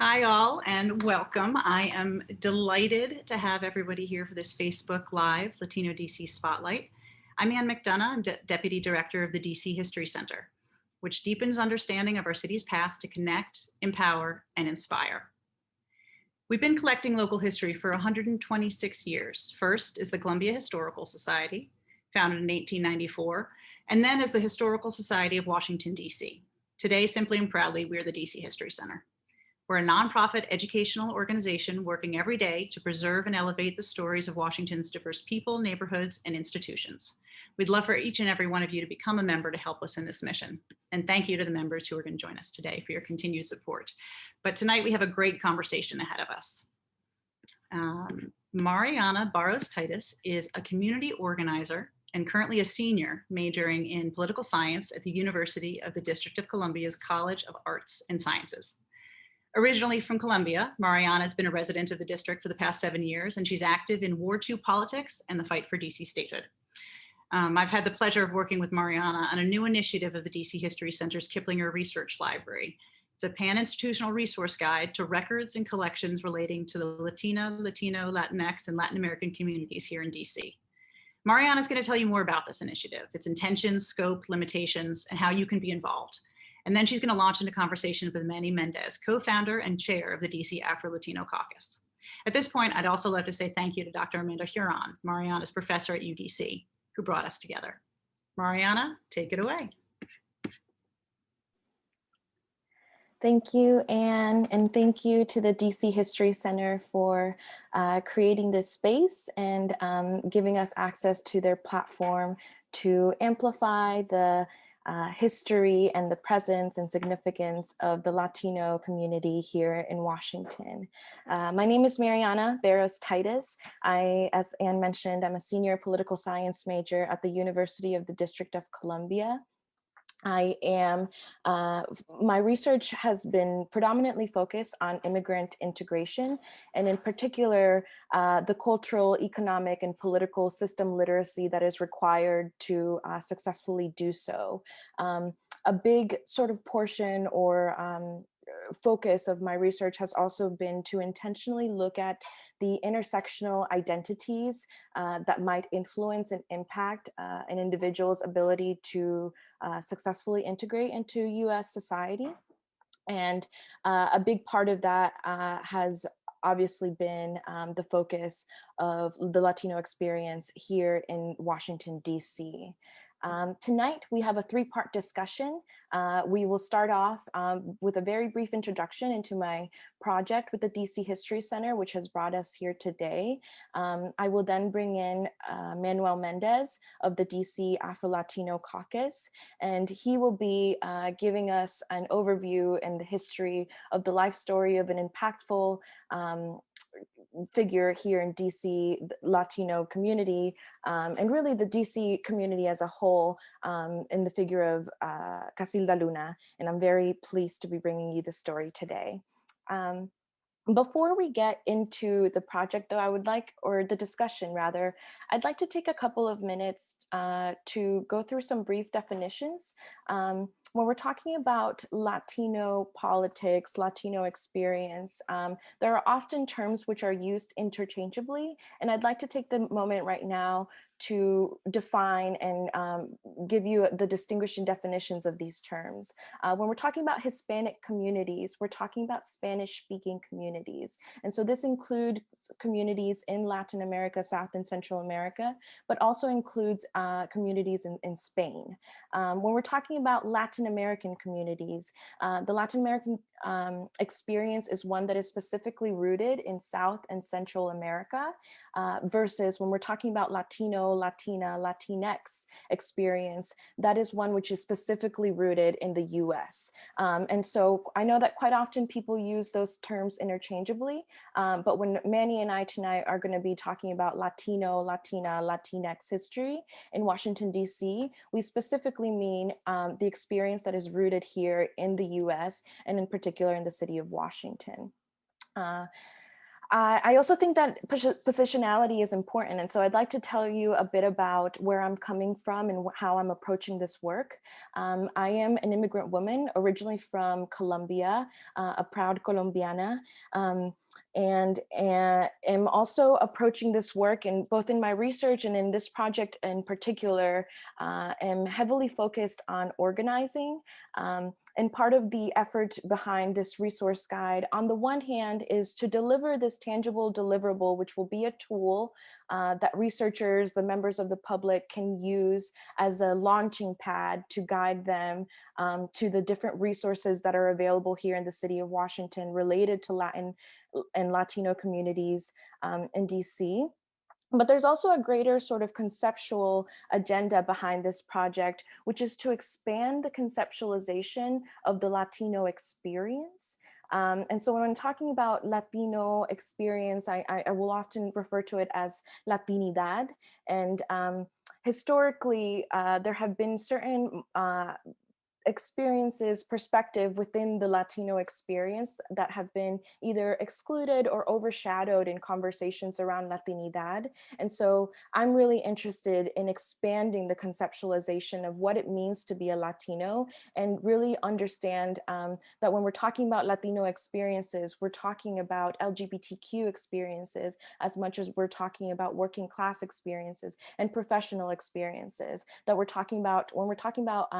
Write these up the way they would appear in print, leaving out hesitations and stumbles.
Hi all and welcome. I am delighted to have everybody here for this Facebook Live Latino DC Spotlight. I'm Ann McDonough, I'm Deputy Director of the DC History Center, which deepens understanding of our city's past to connect, empower, and inspire. We've been collecting local history for 126 years. First is the Columbia Historical Society, founded in 1894, and then as the Historical Society of Washington, DC. Today, simply and proudly, we're the DC History Center. We're a nonprofit educational organization working every day to preserve and elevate the stories of Washington's diverse people, neighborhoods, and institutions. We'd love for each and every one of you to become a member to help us in this mission. And thank you to the members who are going to join us today for your continued support. But tonight we have a great conversation ahead of us. Mariana Barros-Titus is a community organizer and currently a senior majoring in political science at the University of the District of Columbia's College of Arts and Sciences. Originally from Columbia, Mariana has been a resident of the district for the past 7 years, and she's active in War II politics and the fight for DC statehood. I've had the pleasure of working with Mariana on a new initiative of the DC History Center's Kiplinger Research Library. It's a pan-institutional resource guide to records and collections relating to the Latino, Latinx, and Latin American communities here in DC. Mariana is going to tell you more about this initiative, its intentions, scope, limitations, and how you can be involved. And then she's going to launch into conversation with Manuel Mendez, co-founder and chair of the DC Afro-Latino Caucus. At this point, I'd also like to say thank you to Dr. Amanda Huron, Mariana's professor at UDC, who brought us together. Mariana, take it away. Thank you, Anne, and thank you to the DC History Center for creating this space and giving us access to their platform to amplify the history and the presence and significance of the Latino community here in Washington. My name is Mariana Barros-Titus. As Anne mentioned, I'm a senior political science major at the University of the District of Columbia. My research has been predominantly focused on immigrant integration, and in particular, the cultural, economic, and political system literacy that is required to successfully do so. A big sort of portion or focus of my research has also been to intentionally look at the intersectional identities that might influence and impact an individual's ability to successfully integrate into US society. And a big part of that has obviously been the focus of the Latino experience here in Washington, DC. Tonight, we have a three-part discussion. We will start off with a very brief introduction into my project with the DC History Center, which has brought us here today. I will then bring in Manuel Mendez of the DC AfroLatino Caucus, and he will be giving us an overview and the history of the life story of an impactful figure here in DC Latino community, and really the DC community as a whole, in the figure of Casilda Luna, and I'm very pleased to be bringing you this story today. Before we get into the project though, or the discussion rather, I'd like to take a couple of minutes to go through some brief definitions. When we're talking about Latino politics, Latino experience, there are often terms which are used interchangeably, and I'd like to take the moment right now to define and give you the distinguishing definitions of these terms. When we're talking about Hispanic communities, we're talking about Spanish-speaking communities. And so this includes communities in Latin America, South and Central America, but also includes communities in Spain. When we're talking about Latin American communities, the Latin American experience is one that is specifically rooted in South and Central America, versus when we're talking about Latino, Latina, Latinx experience, that is one which is specifically rooted in the US. And so I know that quite often people use those terms interchangeably, but when Manny and I tonight are going to be talking about Latino, Latina, Latinx history in Washington, DC, we specifically mean the experience that is rooted here in the US, and in particular in the city of Washington. I also think that positionality is important. And so I'd like to tell you a bit about where I'm coming from and how I'm approaching this work. I am an immigrant woman originally from Colombia, a proud Colombiana. And am also approaching this work, and both in my research and in this project in particular, am heavily focused on organizing. And part of the effort behind this resource guide, on the one hand, is to deliver this tangible deliverable, which will be a tool that researchers, the members of the public, can use as a launching pad to guide them to the different resources that are available here in the city of Washington related to Latin and Latino communities in DC. But there's also a greater sort of conceptual agenda behind this project, which is to expand the conceptualization of the Latino experience. And so when I'm talking about Latino experience, I will often refer to it as Latinidad. And historically, there have been certain experiences, perspective within the Latino experience that have been either excluded or overshadowed in conversations around Latinidad. And so I'm really interested in expanding the conceptualization of what it means to be a Latino, and really understand that when we're talking about Latino experiences, we're talking about LGBTQ experiences as much as we're talking about working class experiences and professional experiences. That we're talking about, when we're talking about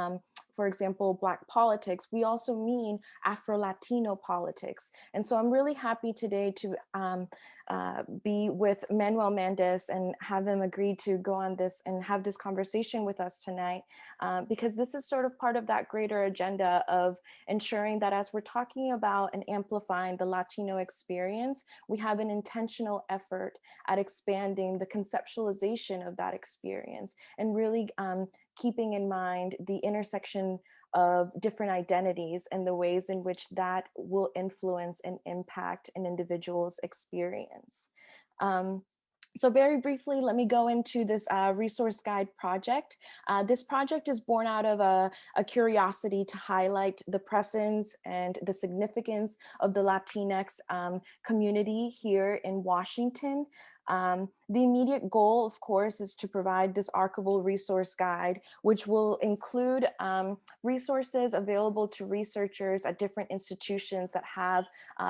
for example, Black politics, we also mean Afro-Latino politics. And so I'm really happy today to be with Manuel Mendes and have him agree to go on this and have this conversation with us tonight, because this is sort of part of that greater agenda of ensuring that as we're talking about and amplifying the Latino experience, we have an intentional effort at expanding the conceptualization of that experience, and really keeping in mind the intersection of different identities and the ways in which that will influence and impact an individual's experience. So very briefly, let me go into this resource guide project. This project is born out of a curiosity to highlight the presence and the significance of the Latinx community here in Washington. The immediate goal, of course, is to provide this archival resource guide, which will include resources available to researchers at different institutions that have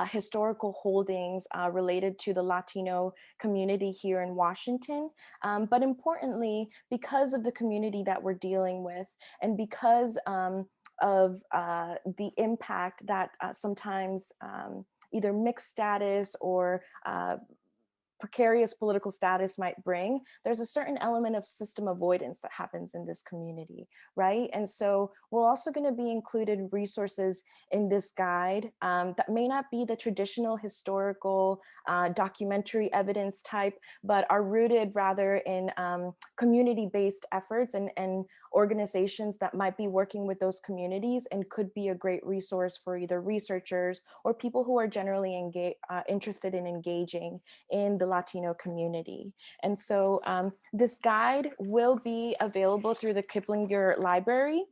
historical holdings related to the Latino community here in Washington. But importantly, because of the community that we're dealing with, and because of the impact that sometimes either mixed status or precarious political status might bring, there's a certain element of system avoidance that happens in this community, right? And so we're also going to be included resources in this guide that may not be the traditional historical documentary evidence type, but are rooted rather in community-based efforts and organizations that might be working with those communities, and could be a great resource for either researchers or people who are generally interested in engaging in the Latino community. And so this guide will be available through the Kiplinger Library,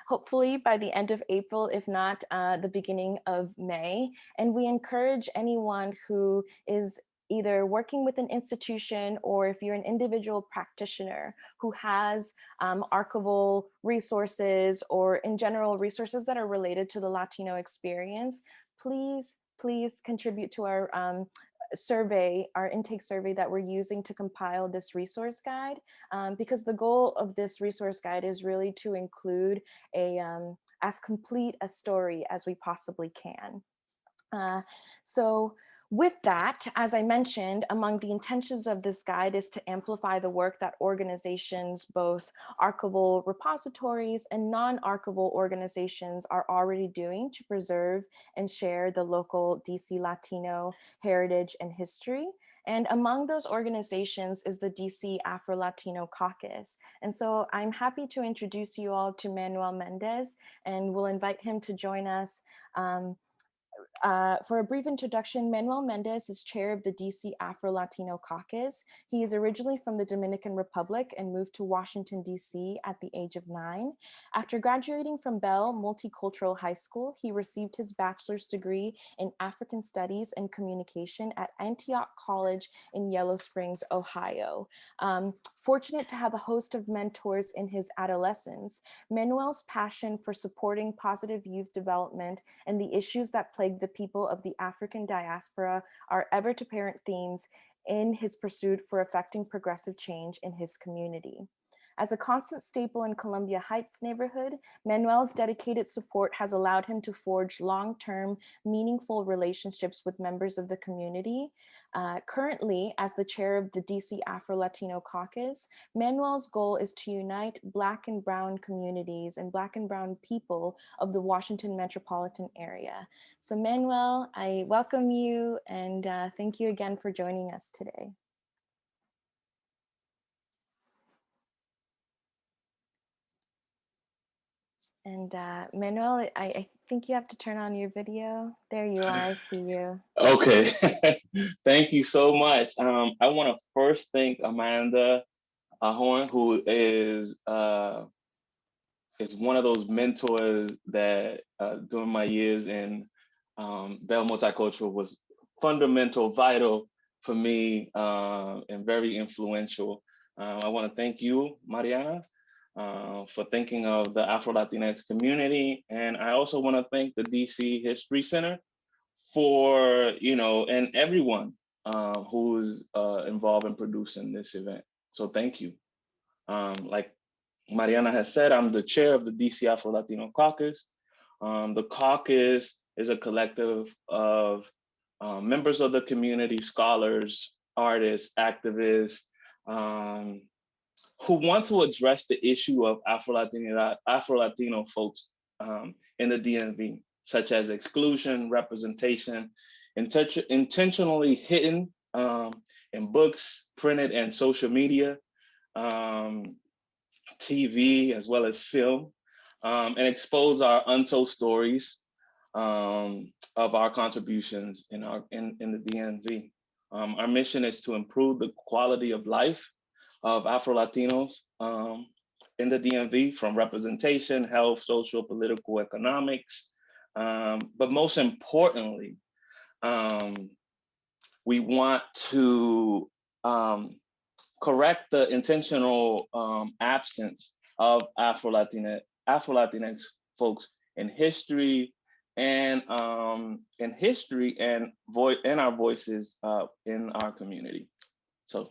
hopefully by the end of April, if not the beginning of May. And we encourage anyone who is either working with an institution, or if you're an individual practitioner who has archival resources, or in general resources that are related to the Latino experience, please contribute to our survey, our intake survey that we're using to compile this resource guide, because the goal of this resource guide is really to include as complete a story as we possibly can. So with that, as I mentioned, among the intentions of this guide is to amplify the work that organizations, both archival repositories and non-archival organizations, are already doing to preserve and share the local DC Latino heritage and history. And among those organizations is the DC AfroLatino Caucus. And so I'm happy to introduce you all to Manuel Mendez, and we'll invite him to join us for a brief introduction, Manuel Mendez is chair of the DC Afro-Latino Caucus. He is originally from the Dominican Republic and moved to Washington, DC at the age of 9. After graduating from Bell Multicultural High School, he received his bachelor's degree in African Studies and Communication at Antioch College in Yellow Springs, Ohio. Fortunate to have a host of mentors in his adolescence, Manuel's passion for supporting positive youth development and the issues that plague the people of the African diaspora are ever-to-parent themes in his pursuit for effecting progressive change in his community. As a constant staple in Columbia Heights neighborhood, Manuel's dedicated support has allowed him to forge long-term, meaningful relationships with members of the community. Currently, as the chair of the DC Afro-Latino Caucus, Manuel's goal is to unite Black and Brown communities and Black and Brown people of the Washington metropolitan area. So Manuel, I welcome you and thank you again for joining us today. And Manuel, I think you have to turn on your video. There you are, I see you. Okay, thank you so much. I want to first thank Amanda Horn, who is one of those mentors that during my years in Bell Multicultural was fundamental, vital for me, and very influential. I want to thank you, Mariana, for thinking of the Afro-Latinx community. And I also want to thank the DC History Center for, and everyone who's involved in producing this event. So thank you. Like Mariana has said, I'm the chair of the DC Afro-Latino Caucus. The caucus is a collective of members of the community, scholars, artists, activists, who want to address the issue of Afro-Latino folks in the DMV, such as exclusion, representation, intentionally hidden in books, printed and social media, TV, as well as film, and expose our untold stories of our contributions in the DMV. Our mission is to improve the quality of life of Afro-Latinos in the DMV, from representation, health, social, political, economics. But most importantly, we want to correct the intentional absence of Afro-Latinx folks in history and our voices in our community. So.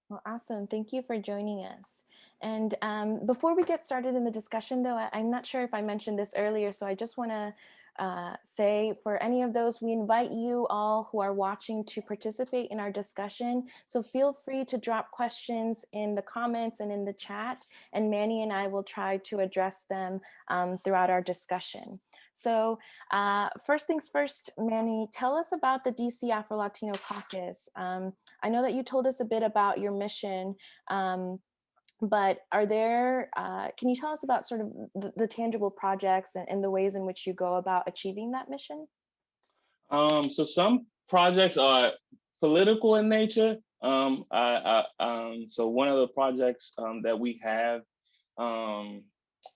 Well, awesome. Thank you for joining us. And before we get started in the discussion, though, I'm not sure if I mentioned this earlier, so I just want to say for any of those, we invite you all who are watching to participate in our discussion. So feel free to drop questions in the comments and in the chat, and Manny and I will try to address them throughout our discussion. So first things first, Manny, tell us about the DC Afro-Latino Caucus. I know that you told us a bit about your mission, but are there, can you tell us about sort of the tangible projects and the ways in which you go about achieving that mission? So some projects are political in nature. So one of the projects that we have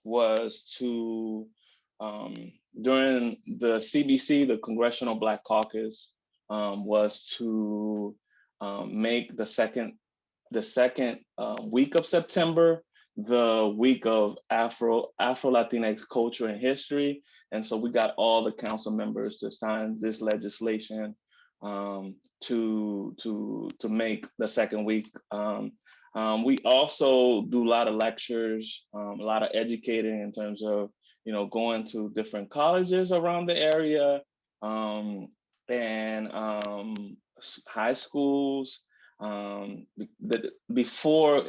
was to, during the CBC, the Congressional Black Caucus, was to make the second week of September the week of Afro-Latinx culture and history. And so we got all the council members to sign this legislation to make the second week. We also do a lot of lectures, a lot of educating in terms of, going to different colleges around the area, and high schools. Before,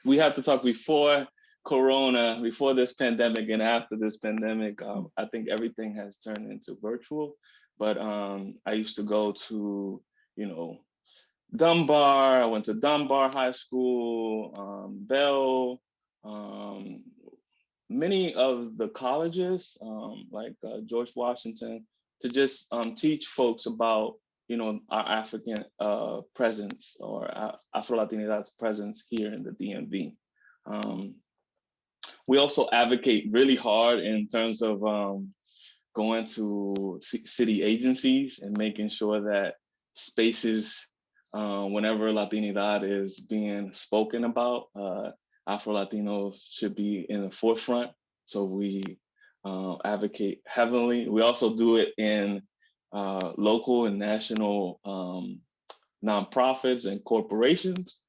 we have to talk before Corona, before this pandemic and after this pandemic. I think everything has turned into virtual, but I used to go to, Dunbar. I went to Dunbar High School, Bell, many of the colleges, like George Washington, to just teach folks about, you know, our African presence, or Afro-Latinidad's presence here in the DMV. We also advocate really hard in terms of going to city agencies and making sure that spaces, whenever Latinidad is being spoken about, Afro-Latinos should be in the forefront. So we advocate heavily. We also do it in local and national nonprofits and corporations,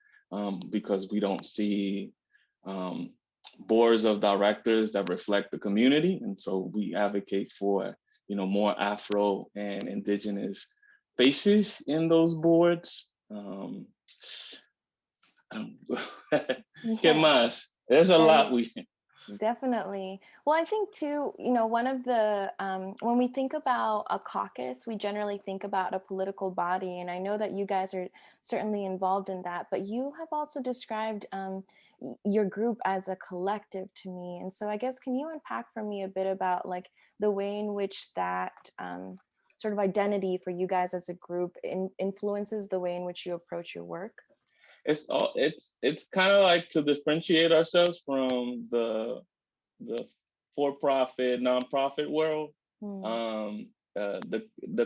because we don't see boards of directors that reflect the community. And so we advocate for, you know, more Afro and Indigenous faces in those boards. ¿Qué más? There's a lot we Definitely. Well, I think too, you know, one of the, when we think about a caucus, we generally think about a political body. And I know that you guys are certainly involved in that, but you have also described your group as a collective to me. And so I guess, can you unpack for me a bit about like the way in which that sort of identity for you guys as a group influences the way in which you approach your work? It's kind of like to differentiate ourselves from the for-profit nonprofit world. The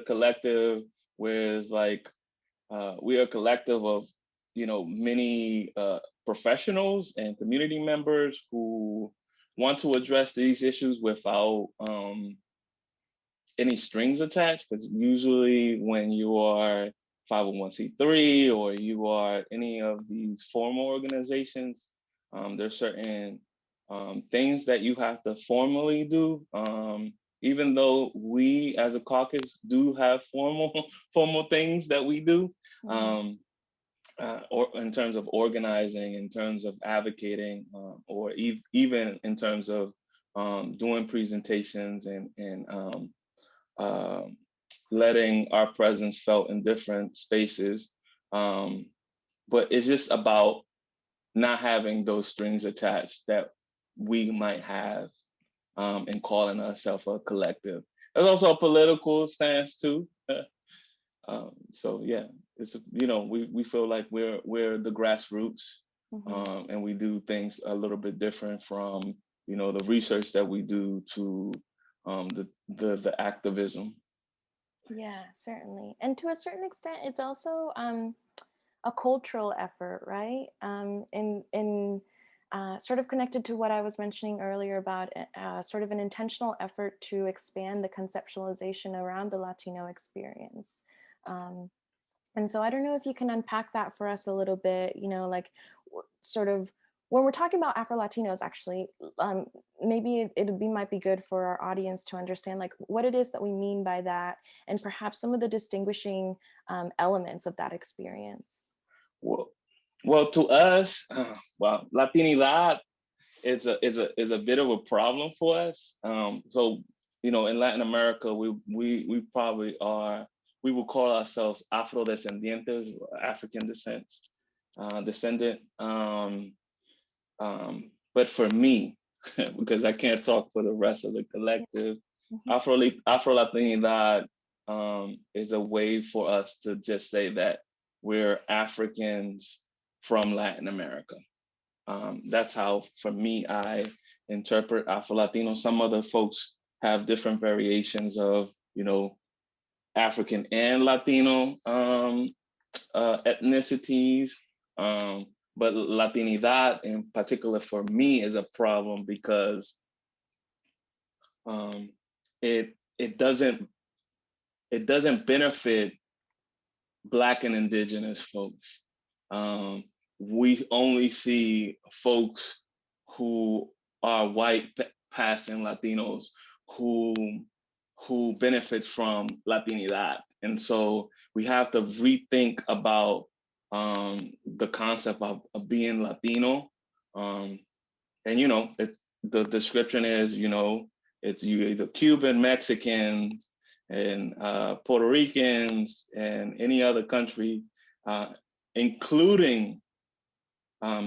collective, whereas like we are a collective of, you know, many professionals and community members who want to address these issues without any strings attached, because usually when you are 501c3 or you are any of these formal organizations, there's certain things that you have to formally do. Even though we as a caucus do have formal things that we do, or in terms of organizing, in terms of advocating, or even in terms of doing presentations and letting our presence felt in different spaces. But it's just about not having those strings attached that we might have in calling ourselves a collective. There's also a political stance too. So yeah, it's, you know, we feel like we're the grassroots, and we do things a little bit different from, you know, the research that we do to the activism. Yeah, certainly. And to a certain extent, it's also a cultural effort, right? In sort of connected to what I was mentioning earlier about sort of an intentional effort to expand the conceptualization around the Latino experience. And so I don't know if you can unpack that for us a little bit, you know, like sort of when we're talking about Afro-Latinos, actually, maybe might be good for our audience to understand like what it is that we mean by that, and perhaps some of the distinguishing elements of that experience. Well, to us, well, Latinidad is a bit of a problem for us. So, you know, in Latin America, we probably are, we would call ourselves Afro-descendientes, African descendant. But for me, because I can't talk for the rest of the collective, Afro-Latinidad is a way for us to just say that we're Africans from Latin America. That's how, for me, I interpret Afro-Latino. Some other folks have different variations of, you know, African and Latino ethnicities. But Latinidad in particular for me is a problem because it doesn't benefit Black and Indigenous folks. We only see folks who are white passing Latinos who benefit from Latinidad. And so we have to rethink about the concept of being Latino. And, you know, the description is, you know, it's you either Cuban, Mexican, and Puerto Ricans, and any other country, including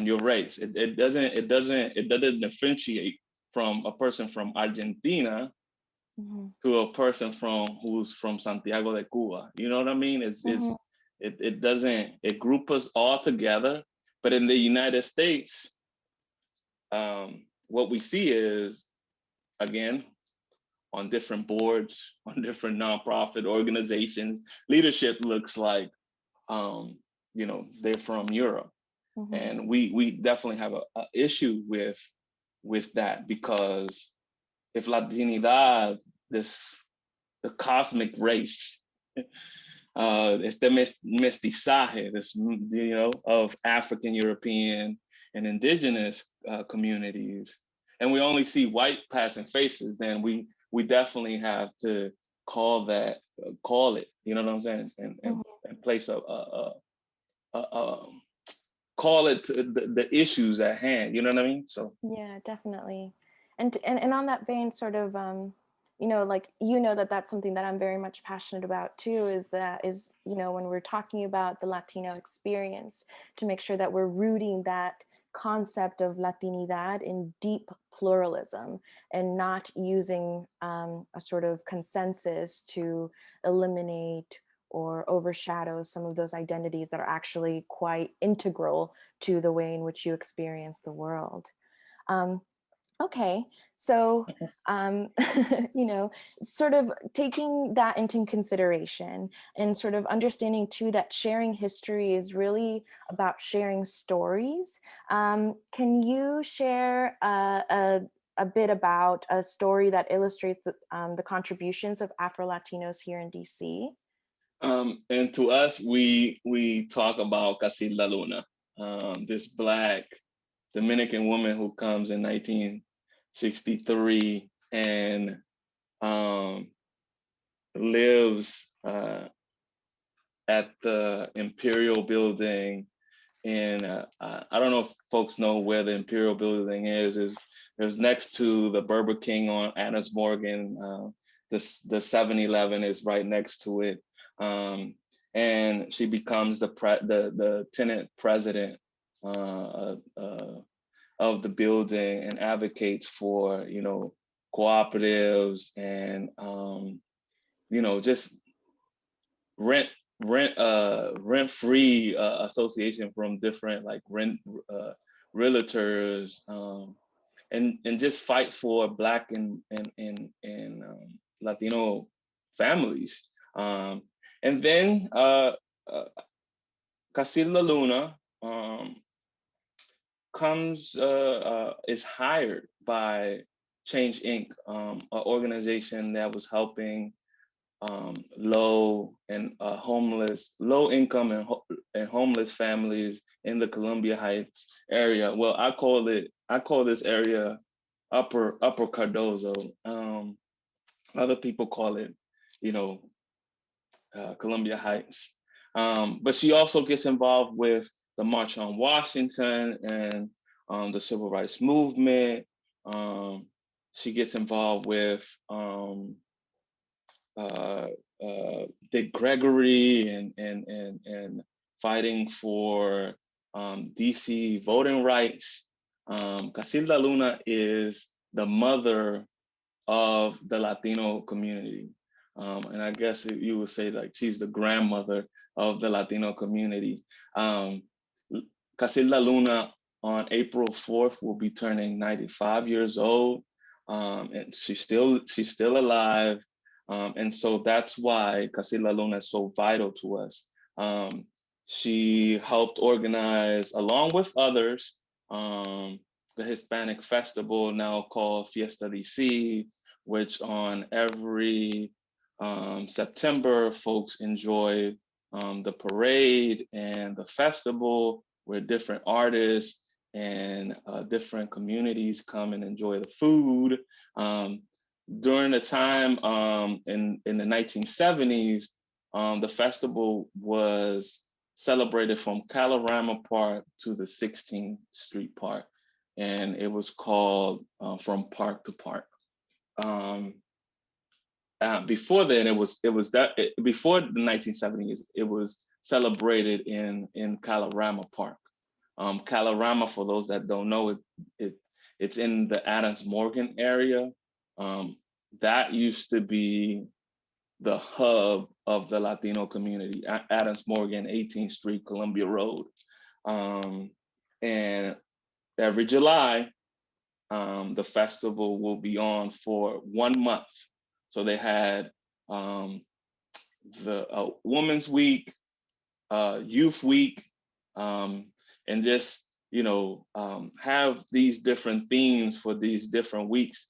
your race. It doesn't differentiate from a person from Argentina to a person who's from Santiago de Cuba. You know what I mean? It doesn't, it groups us all together. But in the United States, what we see is, again, on different boards, on different nonprofit organizations, leadership looks like, they're from Europe. And we definitely have a issue with that, because if Latinidad, the cosmic race, este mestizaje, this, of African, European, and indigenous communities, and we only see white passing faces, then we definitely have to call it, you know what I'm saying, and place call it the issues at hand, you know what I mean? So yeah, definitely. And on that vein, sort of, that's something that I'm very much passionate about too, is when we're talking about the Latino experience, to make sure that we're rooting that concept of Latinidad in deep pluralism, and not using a sort of consensus to eliminate or overshadow some of those identities that are actually quite integral to the way in which you experience the world. Okay, so, sort of taking that into consideration, and sort of understanding too that sharing history is really about sharing stories. Can you share a bit about a story that illustrates the contributions of Afro-Latinos here in DC? And to us, we talk about Casilda Luna, this Black Dominican woman who comes in 1963 and lives at the Imperial Building in, I don't know if folks know where the Imperial Building is. It was next to the Burger King on Adams Morgan. The 7-Eleven is right next to it. And she becomes the tenant president of the building, and advocates for, cooperatives and, just rent-free association from different like realtors, and just fight for Black and Latino families. And then Casilda Luna is hired by Change Inc., an organization that was helping low income and homeless families in the Columbia Heights area. Well, I call this area Upper Cardozo. Other people call it, Columbia Heights. But she also gets involved with the March on Washington and the Civil Rights Movement. She gets involved with Dick Gregory and fighting for DC voting rights. Casilda Luna is the mother of the Latino community. And I guess you would say like she's the grandmother of the Latino community. Casilda Luna on April 4th will be turning 95 years old. And she's still alive. And so that's why Casilda Luna is so vital to us. She helped organize, along with others, the Hispanic festival now called Fiesta DC, which on every September, folks enjoy the parade and the festival, where different artists and different communities come and enjoy the food. During the time in the 1970s, the festival was celebrated from Kalorama Park to the 16th Street Park, and it was called From Park to Park. Before then, before the 1970s, it was celebrated in Kalorama Park. Kalorama, for those that don't know, it's in the Adams Morgan area. that used to be the hub of the Latino community, Adams Morgan, 18th Street, Columbia Road. And every July, the festival will be on for 1 month. So they had the Women's Week, Youth Week, and just, have these different themes for these different weeks.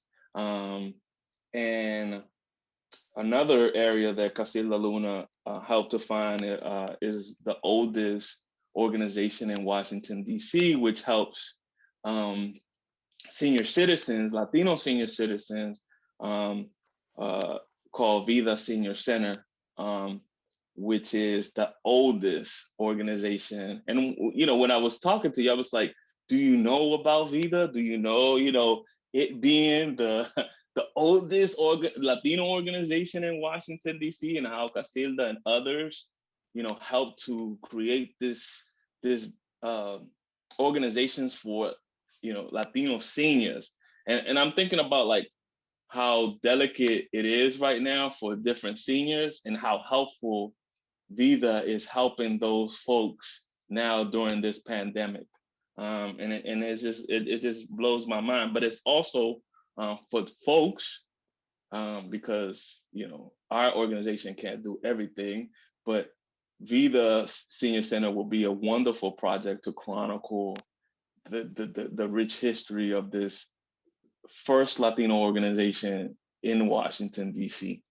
And another area that Casilda Luna helped to find is the oldest organization in Washington, D.C., which helps senior citizens, Latino senior citizens, called Vida Senior Center, which is the oldest organization. And, when I was talking to you, I was like, do you know about Vida? Do you know, it being the oldest Latino organization in Washington, D.C., and how Casilda and others, helped to create this organizations for, Latino seniors. And I'm thinking about like how delicate it is right now for different seniors and how helpful Vida is helping those folks now during this pandemic. And it just blows my mind. But it's also for folks, because our organization can't do everything, but Vida Senior Center will be a wonderful project to chronicle the rich history of this first Latino organization in Washington, D.C.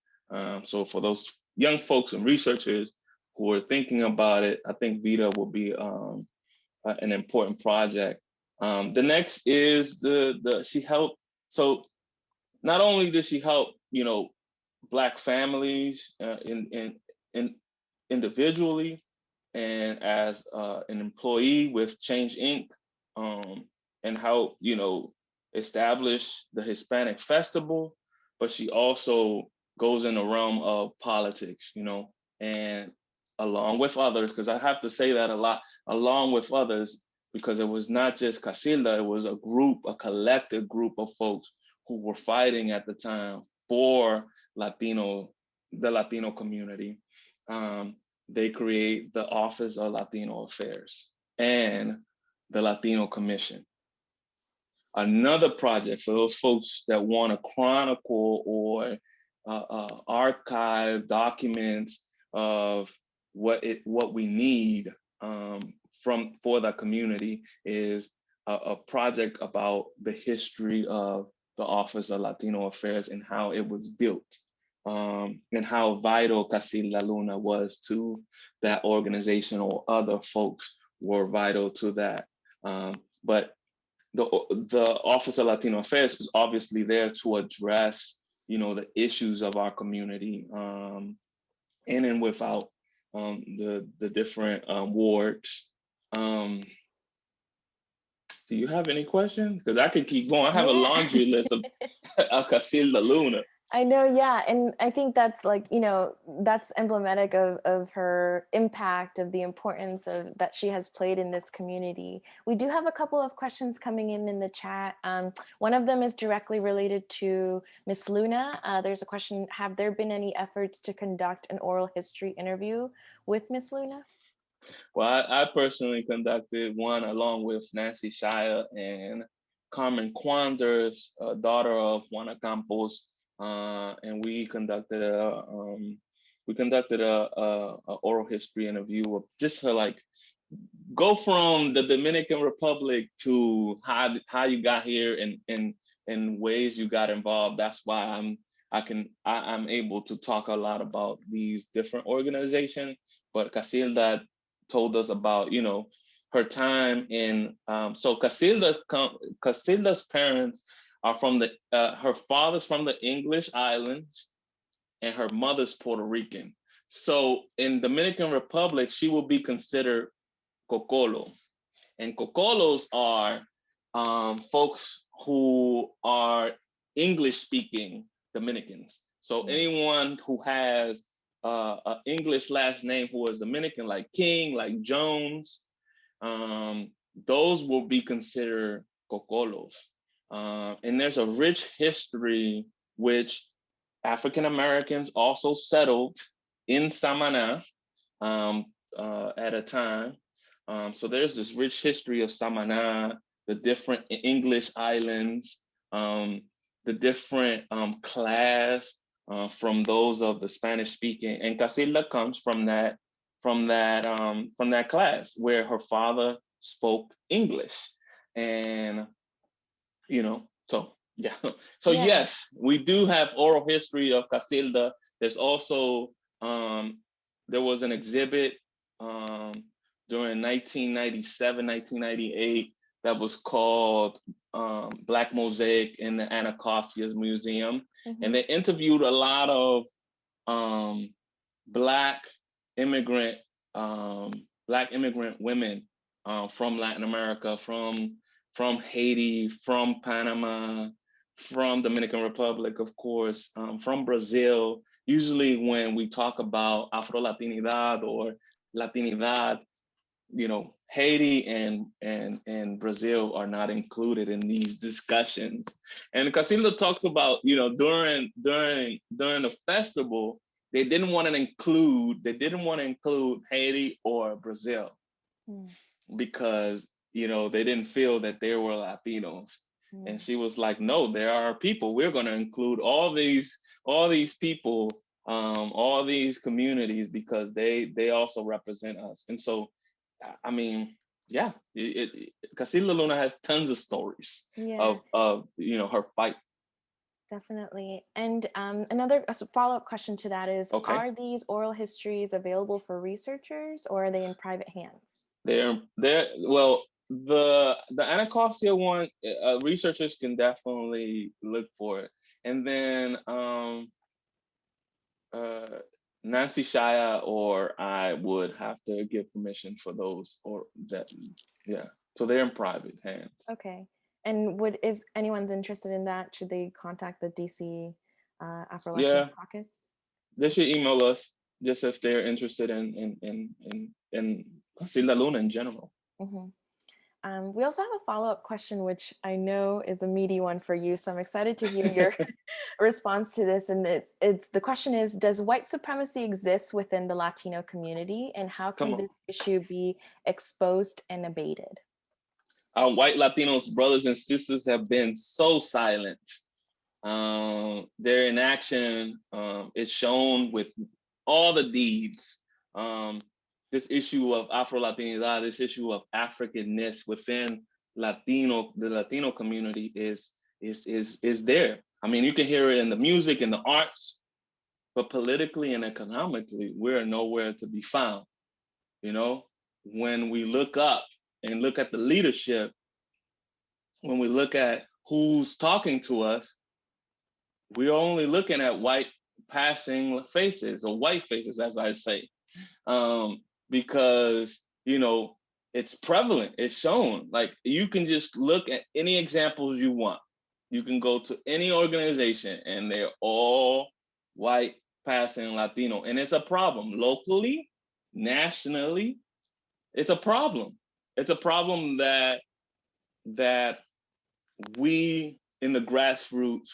So for those young folks and researchers who are thinking about it, I think Vida will be an important project. The next is she helped. So not only did she help, Black families in individually and as an employee with Change Inc. And help, establish the Hispanic Festival, but she also goes in the realm of politics, and along with others, because I have to say that a lot, along with others, because it was not just Casilda, it was a collective group of folks who were fighting at the time for the Latino community. They create the Office of Latino Affairs and the Latino Commission. Another project for those folks that want to chronicle or archive documents of what we need for the community is a project about the history of the Office of Latino Affairs and how it was built, and how vital Casilda Luna was to that organization, or other folks were vital to that. But the Office of Latino Affairs was obviously there to address, the issues of our community, in and without the different wards. Do you have any questions? Because I could keep going. I have a laundry list of Casilda Luna. I know, yeah. And I think that's like, that's emblematic of her impact, of the importance of that she has played in this community. We do have a couple of questions coming in the chat. One of them is directly related to Miss Luna. There's a question: have there been any efforts to conduct an oral history interview with Miss Luna? Well, I personally conducted one along with Nancy Shire and Carmen Quanders, daughter of Juana Campos. And we conducted a oral history interview of just to like go from the Dominican Republic to how you got here and ways you got involved. That's why I'm able to talk a lot about these different organizations. But Casilda told us about her time in so Casilda's parents are from her father's from the English islands and her mother's Puerto Rican. So in Dominican Republic, she will be considered Cocolo. And Cocolos are folks who are English speaking Dominicans. So anyone who has an English last name who is Dominican, like King, like Jones, those will be considered Cocolos. And there's a rich history which African Americans also settled in Samana at a time. So there's this rich history of Samana, the different English islands, the different class from those of the Spanish speaking, and Casilda comes from that class where her father spoke English, and so yeah. So Yeah. yes, we do have oral history of Casilda. There's also there was an exhibit during 1997, 1998 that was called Black Mosaic in the Anacostia Museum. Mm-hmm. And they interviewed a lot of Black immigrant women from Latin America, from Haiti, from Panama, from Dominican Republic, of course, from Brazil. Usually when we talk about Afro-Latinidad or Latinidad, Haiti and Brazil are not included in these discussions. And Casilda talks about, during the festival, they didn't want to include Haiti or Brazil because, they didn't feel that they were Latinos. And she was like, no, there are people. We're going to include all these people, all these communities, because they also represent us. And so, I mean, yeah, Casilda Luna has tons of stories of her fight. Definitely. And another follow-up question to that is, okay. Are these oral histories available for researchers, or are they in private hands? They're well, the Anacostia one, researchers can definitely look for it. And then Nancy Shaya or I would have to give permission for those, or that, yeah. So they're in private hands. Okay. And if anyone's interested in that, should they contact the DC AfroLatino Caucus? They should email us just if they're interested in Casilda Luna in general. Mm-hmm. We also have a follow-up question, which I know is a meaty one for you. So I'm excited to hear your response to this. And the question is, does white supremacy exist within the Latino community? And how can this issue be exposed and abated? White Latinos, brothers and sisters, have been so silent. Their inaction is shown with all the deeds. This issue of Afro-Latinidad, this issue of Africanness within the Latino community is there. I mean, you can hear it in the music and the arts, but politically and economically, we're nowhere to be found. When we look up and look at the leadership, when we look at who's talking to us, we're only looking at white passing faces, or white faces, as I say. Because it's prevalent, it's shown. Like, you can just look at any examples you want. You can go to any organization and they're all white passing Latino, and it's a problem locally, nationally. It's a problem. It's a problem that we in the grassroots,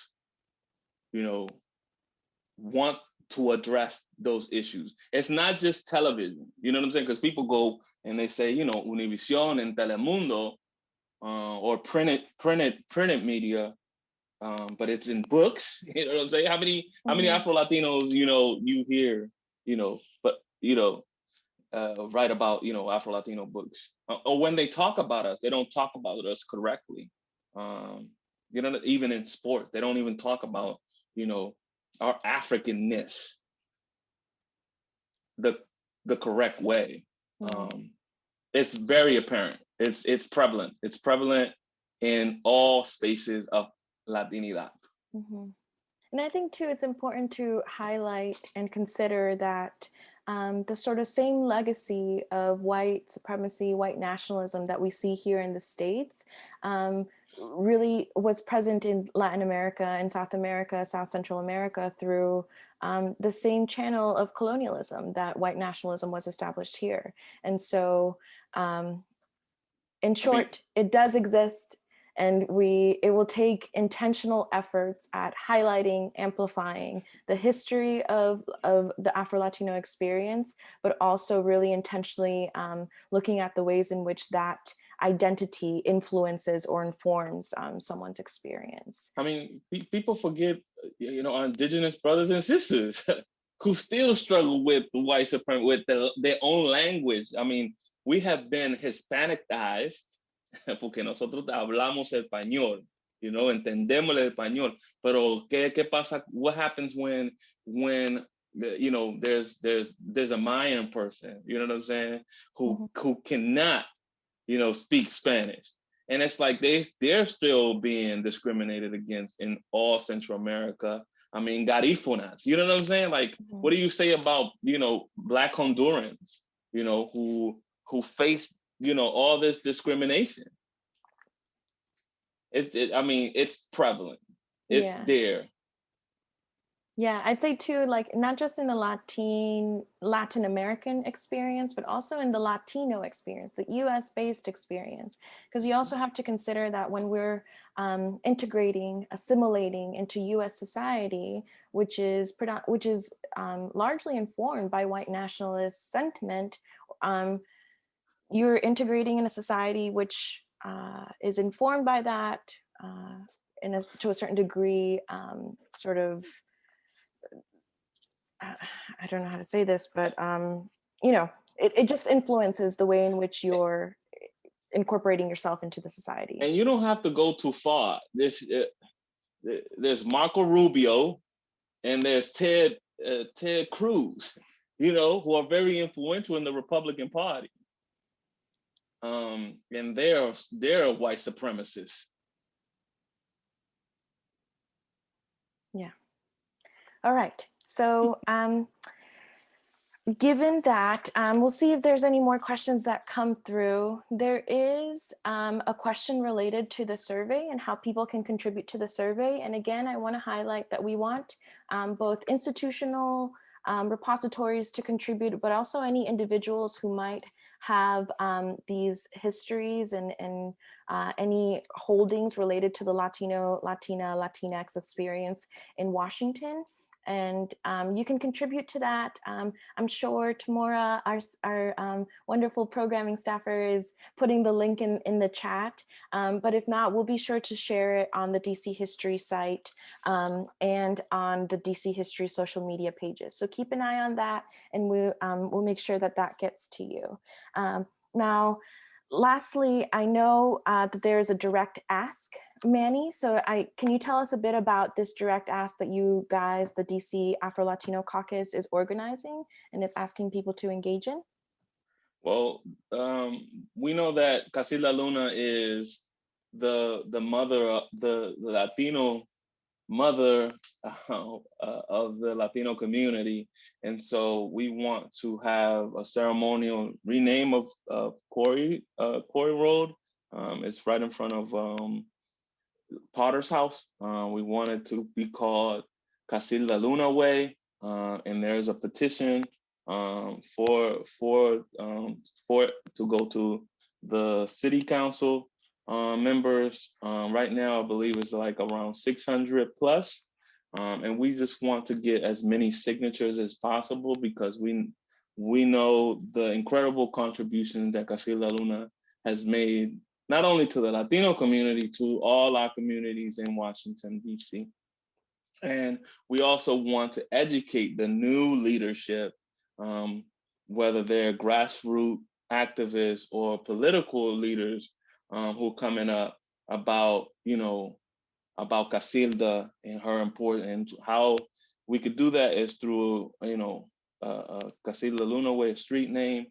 want to address those issues. It's not just television, you know what I'm saying? Because people go and they say, Univision and Telemundo, or printed media, but it's in books. You know what I'm saying? How many Afro-Latinos, you hear, write about, Afro-Latino books, or when they talk about us, they don't talk about us correctly. Even in sports, they don't even talk about, our Africanness the correct way. It's very apparent. It's prevalent. It's prevalent in all spaces of Latinidad. Mm-hmm. And I think too, it's important to highlight and consider that the sort of same legacy of white supremacy, white nationalism that we see here in the States really was present in Latin America and South America, South Central America, through the same channel of colonialism that white nationalism was established here. And so, in short, it does exist. And it will take intentional efforts at highlighting, amplifying the history of the Afro-Latino experience, but also really intentionally looking at the ways in which that identity influences or informs someone's experience. I mean, people forget, our indigenous brothers and sisters who still struggle with the white supremacy, with their own language. I mean, we have been Hispanicized porque nosotros hablamos español, entendemos el español. Pero ¿qué pasa? What happens when there's a Mayan person, you know what I'm saying, who cannot, speak Spanish? And it's like they're still being discriminated against in all Central America. I mean, Garifunas, you know what I'm saying? Like, what do you say about, Black Hondurans, who face, all this discrimination? It's prevalent. It's there. Yeah, I'd say too, like not just in the Latin American experience, but also in the Latino experience, the US-based experience, because you also have to consider that when we're integrating, assimilating into US society, which is largely informed by white nationalist sentiment, you're integrating in a society which is informed by that to a certain degree, sort of, I don't know how to say this, but it just influences the way in which you're incorporating yourself into the society. And you don't have to go too far. There's Marco Rubio, and there's Ted Cruz, who are very influential in the Republican Party. And they're white supremacists. Yeah. All right. So given that, we'll see if there's any more questions that come through. There is a question related to the survey and how people can contribute to the survey. And again, I want to highlight that we want both institutional repositories to contribute, but also any individuals who might have these histories and any holdings related to the Latino, Latina, Latinx experience in Washington. And you can contribute to that. I'm sure Tamora, our wonderful programming staffer, is putting the link in the chat. But if not, we'll be sure to share it on the DC History site and on the DC History social media pages. So keep an eye on that, and we'll make sure that that gets to you. Now, lastly, I know that there is a direct ask, Manny. So can you tell us a bit about this direct ask that you guys, the DC Afro-Latino Caucus, is organizing and is asking people to engage in? Well, we know that Casilda Luna is the mother, the Latino mother of the Latino community. And so we want to have a ceremonial rename of Corey Road. It's right in front of Potter's house. We want it to be called Casilda Luna Way. And there's a petition for it to go to the city council members. Right now, I believe it's like around 600 plus. And we just want to get as many signatures as possible because we know the incredible contribution that Casilda Luna has made, not only to the Latino community, to all our communities in Washington, DC. And we also want to educate the new leadership, whether they're grassroots activists or political leaders who are coming up about, about Casilda and her importance. How we could do that is through, Casilda Luna Way, a street name.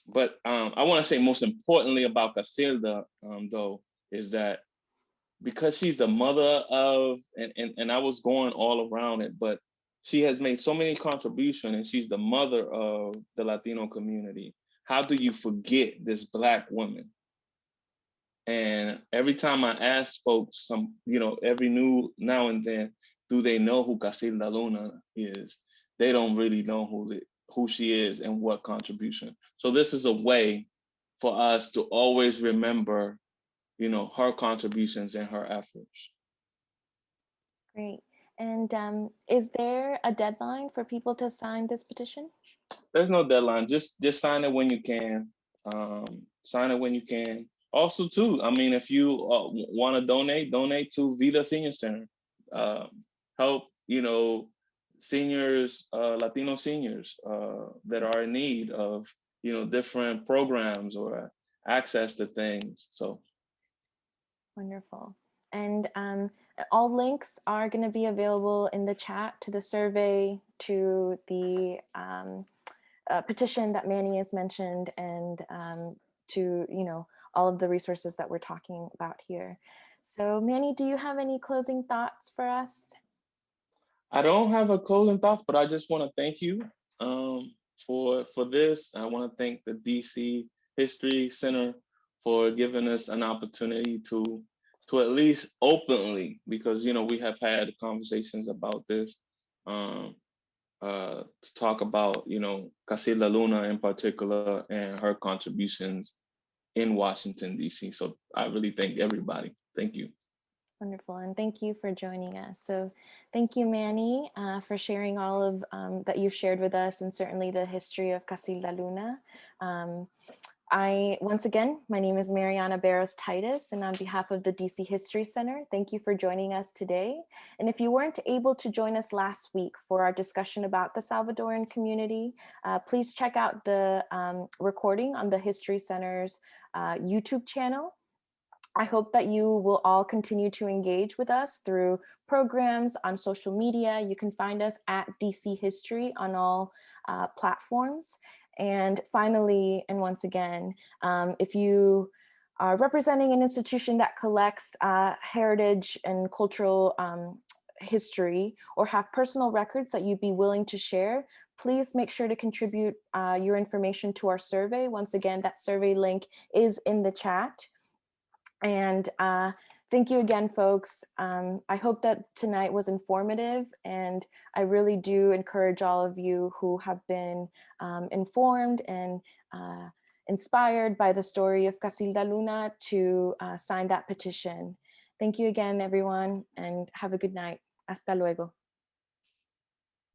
But I want to say most importantly about Casilda, though, is that because she's the mother of, and I was going all around it, but she has made so many contributions and she's the mother of the Latino community. How do you forget this Black woman? And every time I ask folks, every now and then, do they know who Casilda Luna is? They don't really know who she is and what contribution. So this is a way for us to always remember, her contributions and her efforts. Great. And is there a deadline for people to sign this petition? There's no deadline. Just sign it when you can. Sign it when you can. Also, too, I mean, if you want to donate to Vida Senior Center. Help, seniors, Latino seniors that are in need of, different programs or access to things. So. Wonderful. And all links are going to be available in the chat to the survey, to the petition that Manny has mentioned, and to all of the resources that we're talking about here. So Manny, do you have any closing thoughts for us? I don't have a closing thought, but I just want to thank you for this. I want to thank the DC History Center for giving us an opportunity to at least openly, because we have had conversations about this, to talk about Casilda Luna in particular and her contributions in Washington, DC. So I really thank everybody. Thank you. Wonderful, and thank you for joining us. So thank you, Manny, for sharing all of that you've shared with us, and certainly the history of Casilda Luna. Once again, my name is Mariana Barros Titus, and on behalf of the DC History Center, thank you for joining us today. And if you weren't able to join us last week for our discussion about the Salvadoran community, please check out the recording on the History Center's YouTube channel. I hope that you will all continue to engage with us through programs on social media. You can find us at DC History on all platforms. And finally, and once again, if you are representing an institution that collects heritage and cultural history, or have personal records that you'd be willing to share, please make sure to contribute your information to our survey. Once again, that survey link is in the chat. And thank you again, folks. I hope that tonight was informative, and I really do encourage all of you who have been informed and inspired by the story of Casilda Luna to sign that petition. Thank you again, everyone, and have a good night. Hasta luego.